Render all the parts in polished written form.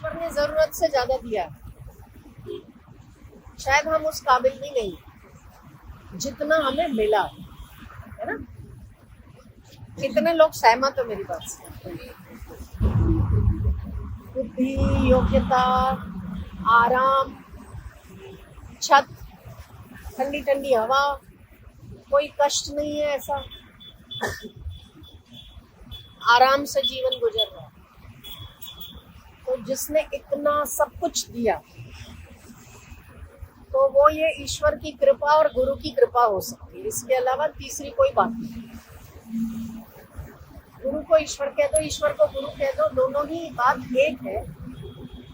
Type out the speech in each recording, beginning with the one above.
ईश्वर ने जरूरत से ज्यादा दिया, शायद हम उस काबिल भी नहीं जितना हमें मिला, है ना। कितने लोग सहमत हो मेरी बात से? बुद्धि, योग्यता, आराम, छत, ठंडी ठंडी हवा, कोई कष्ट नहीं है, ऐसा आराम से जीवन गुजर रहा है। तो जिसने इतना सब कुछ दिया, तो वो ये ईश्वर की कृपा और गुरु की कृपा हो सकती है, इसके अलावा तीसरी कोई बात नहीं। गुरु को ईश्वर कह दो, ईश्वर को गुरु कह दो, दोनों ही बात एक है।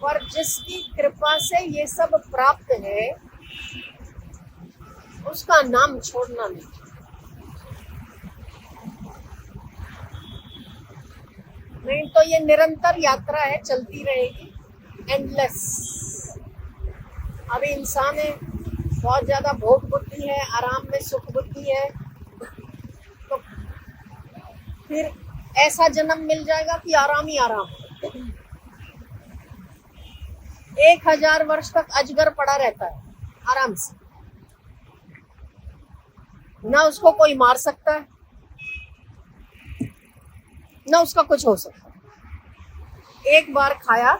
और जिसकी कृपा से ये सब प्राप्त है, उसका नाम छोड़ना नहीं। नहीं तो ये निरंतर यात्रा है, चलती रहेगी, एंडलेस। अभी इंसान है, बहुत ज्यादा भोग बुद्धि है, आराम में सुख बुद्धि है, तो फिर ऐसा जन्म मिल जाएगा कि आराम ही आराम। 1000 वर्ष तक अजगर पड़ा रहता है आराम से, ना उसको कोई मार सकता है, ना उसका कुछ हो सकता है। एक बार खाया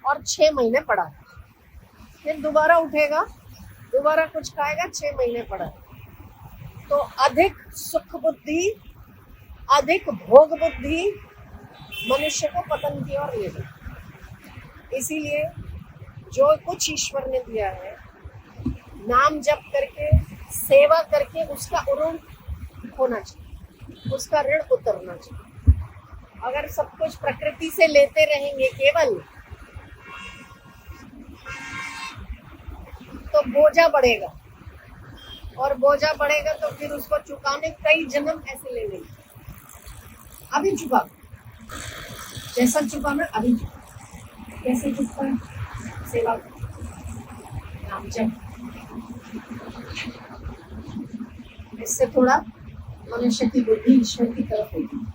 और 6 महीने पड़ा, फिर दोबारा उठेगा, दोबारा कुछ खाएगा, 6 महीने पड़ा। तो अधिक सुख बुद्धि, अधिक भोग बुद्धि मनुष्य को पतन की ओर ले जाए। इसीलिए जो कुछ ईश्वर ने दिया है, नाम जप करके, सेवा करके उसका ऋण होना चाहिए, उसका ऋण उतरना चाहिए। अगर सब कुछ प्रकृति से लेते रहेंगे केवल, तो बोझा बढ़ेगा, और बोझा बढ़ेगा तो फिर उसको चुकाने कई जन्म ऐसे लेंगे। अभी चुका, जैसा चुकाना अभी चुका। कैसे चुकता है? सेवा, नाम जप। इससे थोड़ा मनुष्य की बुद्धि ईश्वर की तरफ होगी,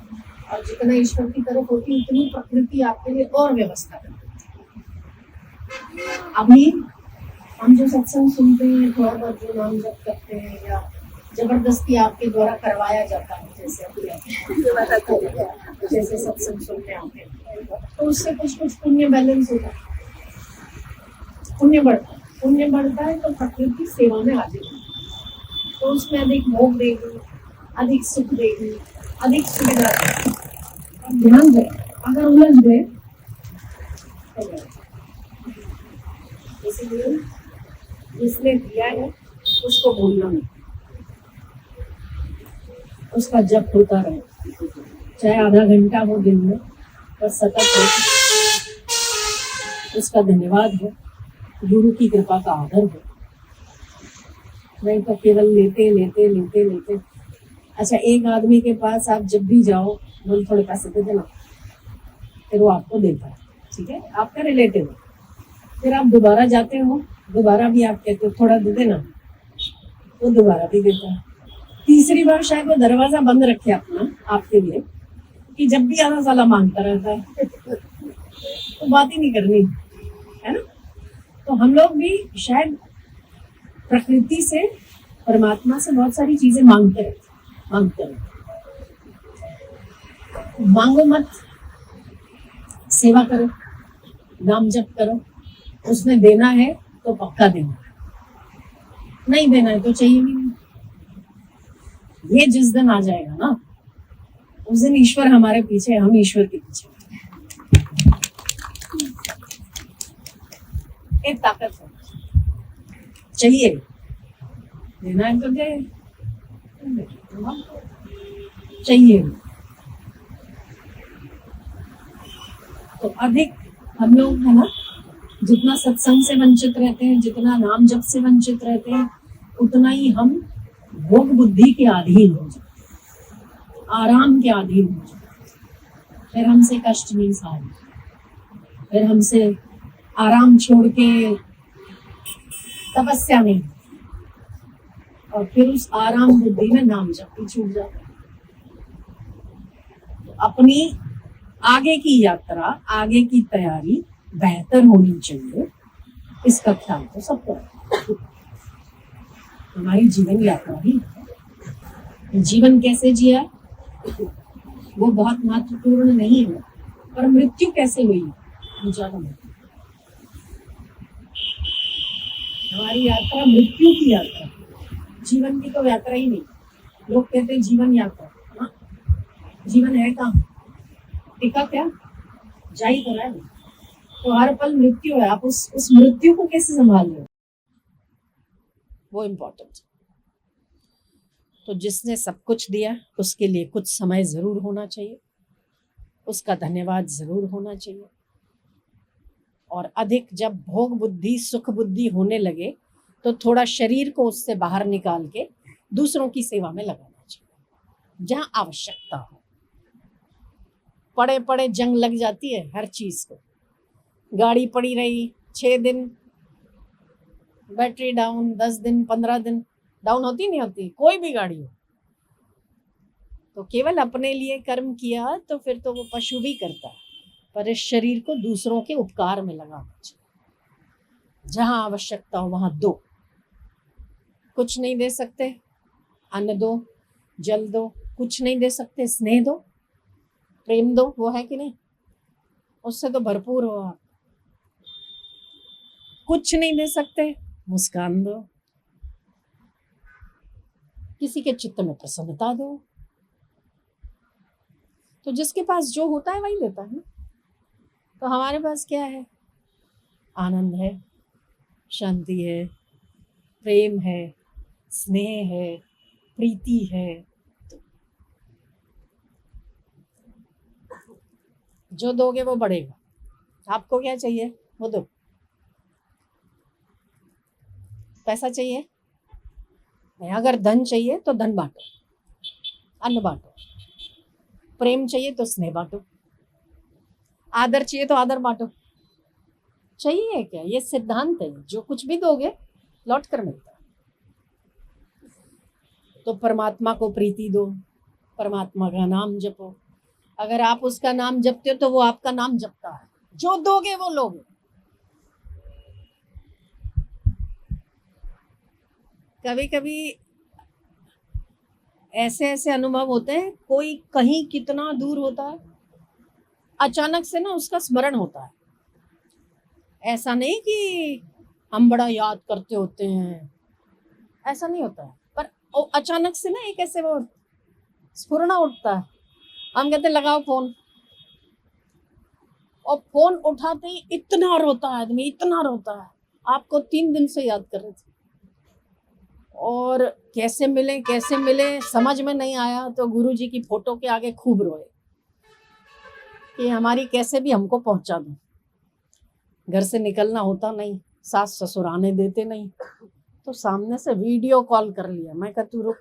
और जितना ईश्वर की तरफ होती उतनी प्रकृति आपके लिए और व्यवस्था करती। अभी हम जो सत्संग सुनते हैं, थोड़ा बहुत जो नाम जप करते हैं, या जबरदस्ती आपके द्वारा करवाया जाता है, जैसे जैसे सत्संग सुनने आते हैं, तो उससे कुछ कुछ पुण्य बैलेंस होता है, पुण्य बढ़ता है तो प्रकृति सेवा में आ जाएगी, तो उसमें अधिक भोग देगी, अधिक सुख देगी, अधिक सुविधा देगी। ध्यान दें, अगर उलझ गए तो इसलिए जिसने दिया है उसको भूलना नहीं, उसका जप होता रहे, चाहे आधा घंटा हो दिन में, बस सतत हो, उसका धन्यवाद हो, गुरु की कृपा का आदर हो। नहीं तो केवल लेते लेते लेते लेते। अच्छा, एक आदमी के पास आप जब भी जाओ, बोल थोड़े पैसे दे देना, फिर वो आपको देता है, ठीक है, आपका रिलेटिव। फिर आप दोबारा जाते हो, दोबारा भी आप कहते हो थोड़ा दे देना, वो दोबारा भी देता है। तीसरी बार शायद वो दरवाजा बंद रखे अपना आपके लिए, कि जब भी आधा साला मांगता रहता है तो बात ही नहीं करनी, है ना। तो हम लोग भी शायद प्रकृति से, परमात्मा से बहुत सारी चीजें मांगते रहते। मांगो मत, सेवा करो, नाम जप करो, उसमें देना है तो पक्का देना, नहीं देना है तो चाहिए भी नहीं। ये जिस दिन आ जाएगा ना, उस दिन ईश्वर हमारे पीछे, हम ईश्वर के पीछे। एक ताकत है, चाहिए, देना है तो दे, चाहिए। तो अधिक हम लोग, है ना, जितना सत्संग से वंचित रहते हैं, जितना नाम जप से वंचित रहते हैं, उतना ही हम भोग बुद्धि के अधीन हो जाते, आराम के अधीन हो जाते। फिर हमसे कष्ट नहीं सहाय, फिर हमसे आराम छोड़ के तपस्या नहीं, और फिर उस आराम बुद्धि में नाम जप भी छूट जाता है। अपनी आगे की यात्रा, आगे की तैयारी बेहतर होनी चाहिए, इसका ख्याल तो सबको रखना है। हमारी जीवन यात्रा ही है। जीवन कैसे जिया वो बहुत महत्वपूर्ण नहीं है, पर मृत्यु कैसे हुई वो ज्यादा महत्वपूर्ण। हमारी यात्रा मृत्यु की यात्रा, जीवन की तो यात्रा ही नहीं। लोग कहते हैं जीवन यात्रा, हाँ जीवन है कहाँ, टिका क्या, जा ही तो रहा है। तो हर पल मृत्यु है, आप उस मृत्यु को कैसे संभाल रहे हो, वो इम्पोर्टेंट। तो जिसने सब कुछ दिया उसके लिए कुछ समय जरूर होना चाहिए, उसका धन्यवाद जरूर होना चाहिए। और अधिक जब भोग बुद्धि सुख बुद्धि होने लगे तो थोड़ा शरीर को उससे बाहर निकाल के दूसरों की सेवा में लगाना चाहिए जहां आवश्यकता हो। पड़े पड़े जंग लग जाती है हर चीज को। गाड़ी पड़ी रही 6 दिन, बैटरी डाउन, 10 दिन 15 दिन डाउन होती नहीं होती, कोई भी गाड़ी हो। तो केवल अपने लिए कर्म किया तो फिर तो वो पशु भी करता है, पर इस शरीर को दूसरों के उपकार में लगाना चाहिए। जहां आवश्यकता हो वहां दो। कुछ नहीं दे सकते, अन्न दो, जल दो। कुछ नहीं दे सकते, स्नेह दो, प्रेम दो। वो है कि नहीं, उससे तो भरपूर हो आप। कुछ नहीं दे सकते, मुस्कान दो, किसी के चित्त में प्रसन्नता दो। तो जिसके पास जो होता है वही देता है। तो हमारे पास क्या है, आनंद है, शांति है, प्रेम है, स्नेह है, प्रीति है। जो दोगे वो बढ़ेगा। आपको क्या चाहिए वो दो। पैसा चाहिए नहीं, अगर धन चाहिए तो धन बांटो, अन्न बांटो। प्रेम चाहिए तो स्नेह बांटो, आदर चाहिए तो आदर बांटो। चाहिए क्या, ये सिद्धांत है, जो कुछ भी दोगे लौट कर मिलता है। तो परमात्मा को प्रीति दो, परमात्मा का नाम जपो। अगर आप उसका नाम जपते हो तो वो आपका नाम जपता है। जो दोगे वो लोगे। कभी कभी ऐसे ऐसे अनुभव होते हैं, कोई कहीं कितना दूर होता है, अचानक से ना उसका स्मरण होता है। ऐसा नहीं कि हम बड़ा याद करते होते हैं, ऐसा नहीं होता है, पर अचानक से ना एक ऐसे वो स्फुरना उठता है। हम कहते लगाओ फोन, और फोन उठाते ही इतना रोता है आदमी, इतना रोता है। आपको 3 दिन से याद कर रहे थे और कैसे मिले समझ में नहीं आया, तो गुरुजी की फोटो के आगे खूब रोए कि हमारी कैसे भी हमको पहुंचा दो। घर से निकलना होता नहीं, सास ससुर आने देते नहीं, तो सामने से वीडियो कॉल कर लिया। मैं कहा तू रुक,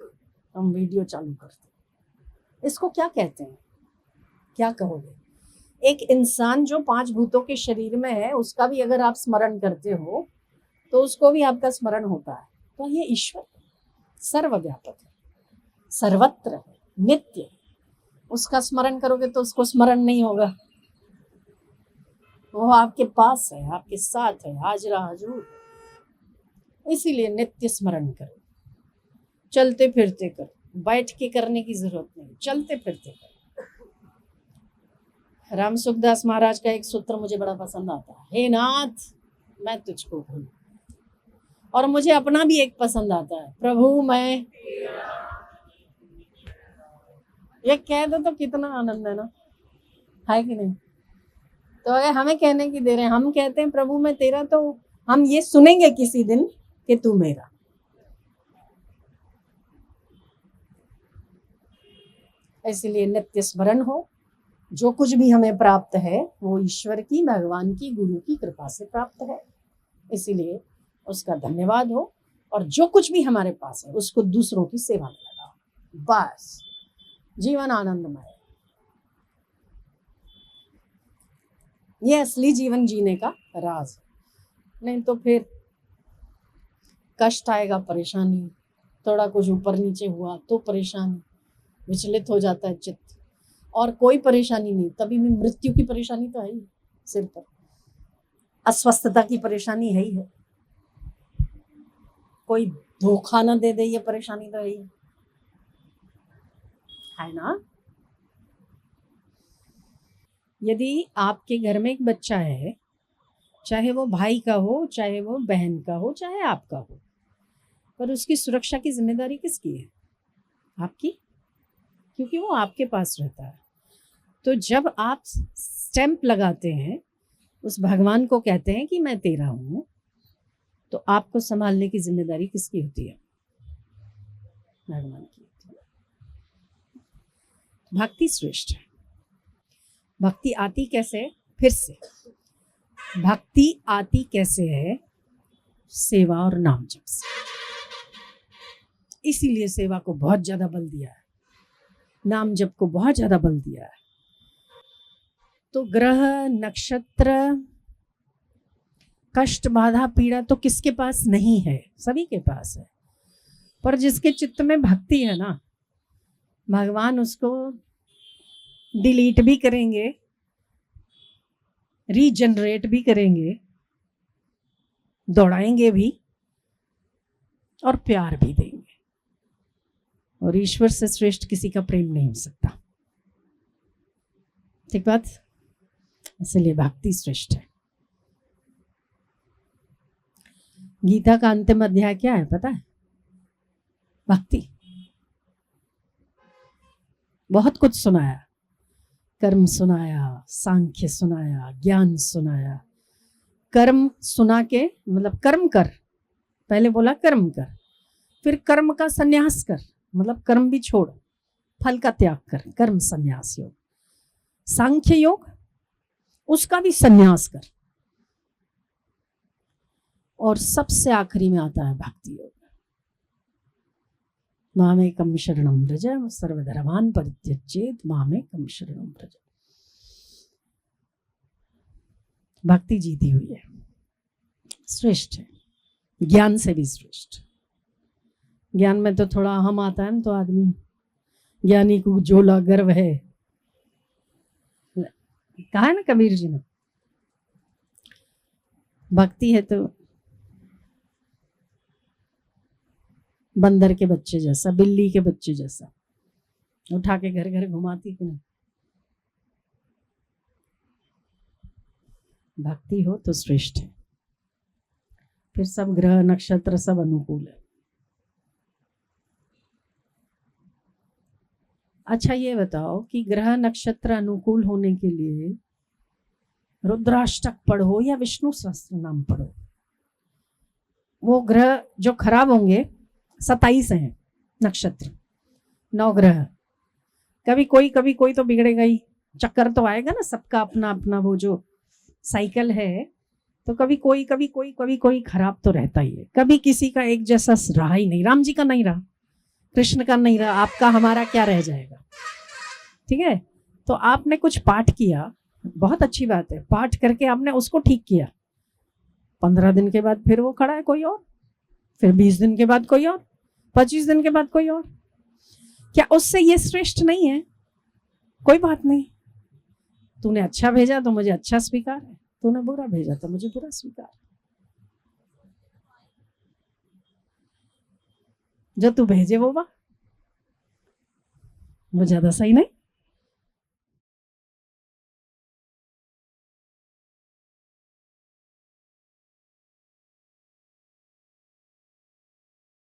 हम वीडियो चालू करते। इसको क्या कहते हैं, क्या कहोगे? एक इंसान जो 5 भूतों के शरीर में है, उसका भी अगर आप स्मरण करते हो तो उसको भी आपका स्मरण होता है। तो ये ईश्वर सर्वव्यापक है, सर्वत्र है, नित्य है। उसका स्मरण करोगे तो उसको स्मरण नहीं होगा। वो आपके पास है, आपके साथ है, हाजरा हजूर। इसीलिए नित्य स्मरण करो, चलते फिरते करो, बैठ के करने की जरूरत नहीं, चलते फिरते करो। राम सुखदास महाराज का एक सूत्र मुझे बड़ा पसंद आता है, हे नाथ मैं तुझको भूलूं। और मुझे अपना भी एक पसंद आता है, प्रभु मैं। ये कह दो तो कितना आनंद है ना, है कि नहीं? तो अगर हमें कहने की दे रहे हैं, हम कहते हैं प्रभु मैं तेरा, तो हम ये सुनेंगे किसी दिन कि तू मेरा। इसलिए नित्य स्मरण हो। जो कुछ भी हमें प्राप्त है वो ईश्वर की, भगवान की, गुरु की कृपा से प्राप्त है। इसीलिए उसका धन्यवाद हो, और जो कुछ भी हमारे पास है उसको दूसरों की सेवा में लगाओ। बस जीवन आनंदमय। ये असली जीवन जीने का राज है। नहीं तो फिर कष्ट आएगा, परेशानी, थोड़ा कुछ ऊपर नीचे हुआ तो परेशानी, विचलित हो जाता है चित्त। और कोई परेशानी नहीं, तभी भी मृत्यु की परेशानी तो है ही सिर पर। अस्वस्थता की परेशानी है ही है, कोई धोखा ना दे दे ये परेशानी तो है ना। यदि आपके घर में एक बच्चा है, चाहे वो भाई का हो, चाहे वो बहन का हो, चाहे आपका हो, पर उसकी सुरक्षा की जिम्मेदारी किसकी है? आपकी, क्योंकि वो आपके पास रहता है। तो जब आप स्टैंप लगाते हैं, उस भगवान को कहते हैं कि मैं तेरा हूं, तो आपको संभालने की जिम्मेदारी किसकी होती है? भगवान की होती है। भक्ति श्रेष्ठ है। भक्ति आती कैसे? फिर से भक्ति आती कैसे है? सेवा और नाम जप से। इसीलिए सेवा को बहुत ज्यादा बल दिया है, नाम जप को बहुत ज्यादा बल दिया है। तो ग्रह नक्षत्र कष्ट बाधा पीड़ा तो किसके पास नहीं है? सभी के पास है। पर जिसके चित्त में भक्ति है ना, भगवान उसको डिलीट भी करेंगे, रीजनरेट भी करेंगे, दौड़ाएंगे भी और प्यार भी देंगे। और ईश्वर से श्रेष्ठ किसी का प्रेम नहीं हो सकता। ठीक बात? इसलिए भक्ति श्रेष्ठ है। गीता का अंतिम अध्याय क्या है पता है? भक्ति। बहुत कुछ सुनाया, कर्म सुनाया, सांख्य सुनाया, ज्ञान सुनाया। कर्म सुना के मतलब कर्म कर, पहले बोला कर्म कर, फिर कर्म का संन्यास कर, मतलब कर्म भी छोड़, फल का त्याग कर, कर्म संन्यास योग। सांख्य योग, उसका भी संन्यास कर। और सबसे आखिरी में आता है भक्ति योग। मामेकं शरणं व्रज सर्वधर्मान् परित्यज्येत् मामेकं शरणं व्रज। भक्ति जीती हुई है, श्रेष्ठ है, ज्ञान से भी श्रेष्ठ। ज्ञान में तो थोड़ा अहम आता है ना, तो आदमी ज्ञानी को जोला गर्व है, कहा है ना कबीर जी ने। भक्ति है तो बंदर के बच्चे जैसा, बिल्ली के बच्चे जैसा, उठा के घर घर घुमाती कि नहीं। भक्ति हो तो श्रेष्ठ है। फिर सब ग्रह नक्षत्र सब अनुकूल है। अच्छा ये बताओ कि ग्रह नक्षत्र अनुकूल होने के लिए रुद्राष्टक पढ़ो या विष्णु सहस्त्र नाम पढ़ो? वो ग्रह जो खराब होंगे 27 हैं नक्षत्र, 9 ग्रह, कभी कोई तो बिगड़ेगा ही। चक्कर तो आएगा ना, सबका अपना अपना वो जो साइकिल है, तो कभी कोई खराब तो रहता ही है। कभी किसी का एक जैसा रहा ही नहीं। राम जी का नहीं रहा, कृष्ण का नहीं रहा, आपका हमारा क्या रह जाएगा? ठीक है, तो आपने कुछ पाठ किया, बहुत अच्छी बात है, पाठ करके आपने उसको ठीक किया, 15 दिन के बाद फिर वो खड़ा है कोई और, फिर 20 दिन के बाद कोई और, 25 दिन के बाद कोई और। क्या उससे ये श्रेष्ठ नहीं है? कोई बात नहीं, तूने अच्छा भेजा तो मुझे अच्छा स्वीकार है, तूने बुरा भेजा तो मुझे बुरा स्वीकार। जो तू भेजे वो ज्यादा सही नहीं।